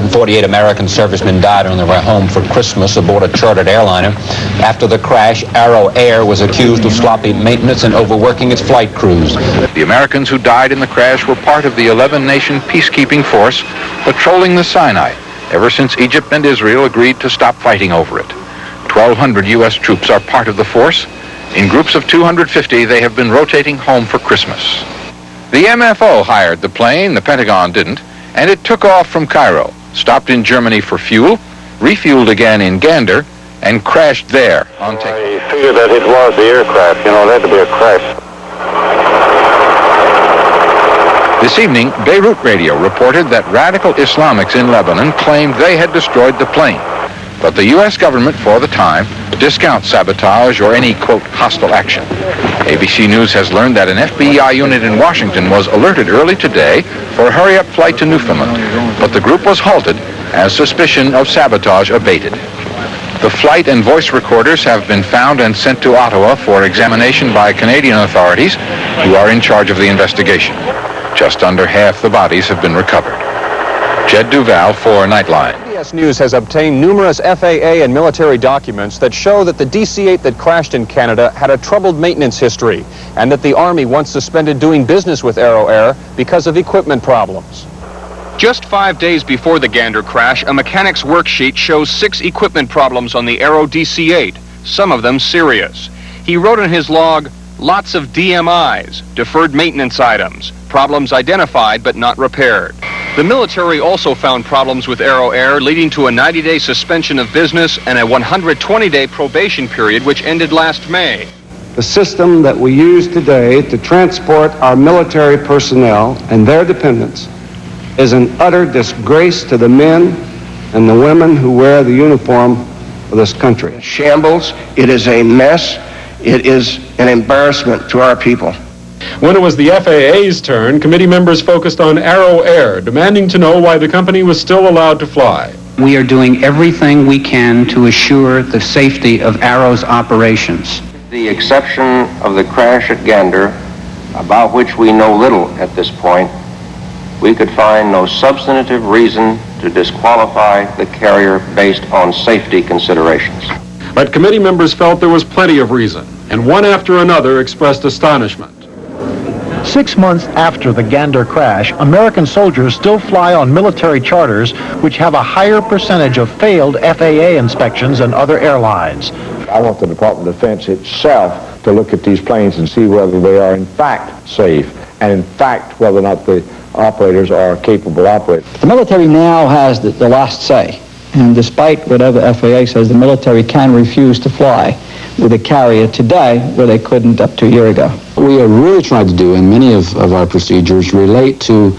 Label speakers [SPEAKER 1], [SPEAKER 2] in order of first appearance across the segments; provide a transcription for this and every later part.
[SPEAKER 1] 148 American servicemen died on their way home for Christmas aboard a chartered airliner. After the crash, Arrow Air was accused of sloppy maintenance and overworking its flight crews.
[SPEAKER 2] The Americans who died in the crash were part of the 11-nation peacekeeping force patrolling the Sinai ever since Egypt and Israel agreed to stop fighting over it. 1,200 U.S. troops are part of the force. In groups of 250, they have been rotating home for Christmas. The MFO hired the plane, the Pentagon didn't, and it took off from Cairo, stopped in Germany for fuel, refueled again in Gander, and crashed there on takeoff.
[SPEAKER 3] I figured that it was the aircraft, there had to be a crash.
[SPEAKER 2] This evening, Beirut Radio reported that radical Islamics in Lebanon claimed they had destroyed the plane. But the U.S. government, for the time, discounts sabotage or any, quote, hostile action. ABC News has learned that an FBI unit in Washington was alerted early today for a hurry-up flight to Newfoundland, but the group was halted as suspicion of sabotage abated. The flight and voice recorders have been found and sent to Ottawa for examination by Canadian authorities who are in charge of the investigation. Just under half the bodies have been recovered. Jed Duval for Nightline.
[SPEAKER 4] CBS News has obtained numerous FAA and military documents that show that the DC-8 that crashed in Canada had a troubled maintenance history and that the Army once suspended doing business with Arrow Air because of equipment problems. Just 5 days before the Gander crash, a mechanic's worksheet shows 6 equipment problems on the Arrow DC-8, some of them serious. He wrote in his log, lots of DMIs, deferred maintenance items, problems identified but not repaired. The military also found problems with Arrow Air, leading to a 90-day suspension of business and a 120-day probation period, which ended last May.
[SPEAKER 5] The system that we use today to transport our military personnel and their dependents is an utter disgrace to the men and the women who wear the uniform of this country.
[SPEAKER 6] Shambles, it is a mess, it is an embarrassment to our people.
[SPEAKER 7] When it was the FAA's turn, committee members focused on Arrow Air, demanding to know why the company was still allowed to fly.
[SPEAKER 8] We are doing everything we can to assure the safety of Arrow's operations.
[SPEAKER 9] The exception of the crash at Gander, about which we know little at this point, we could find no substantive reason to disqualify the carrier based on safety considerations.
[SPEAKER 7] But committee members felt there was plenty of reason, and one after another expressed astonishment.
[SPEAKER 10] 6 months after the Gander crash, American soldiers still fly on military charters which have a higher percentage of failed FAA inspections than other airlines.
[SPEAKER 3] I want the Department of Defense itself to look at these planes and see whether they are in fact safe, and in fact whether or not the operators are capable operators.
[SPEAKER 11] The military now has the last say, and despite whatever FAA says, the military can refuse to fly with a carrier today where they couldn't up to a year ago.
[SPEAKER 12] We are really trying to do, and many of our procedures relate to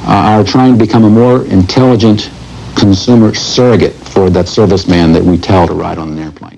[SPEAKER 12] our trying to become a more intelligent consumer surrogate for that serviceman that we tell to ride on an airplane.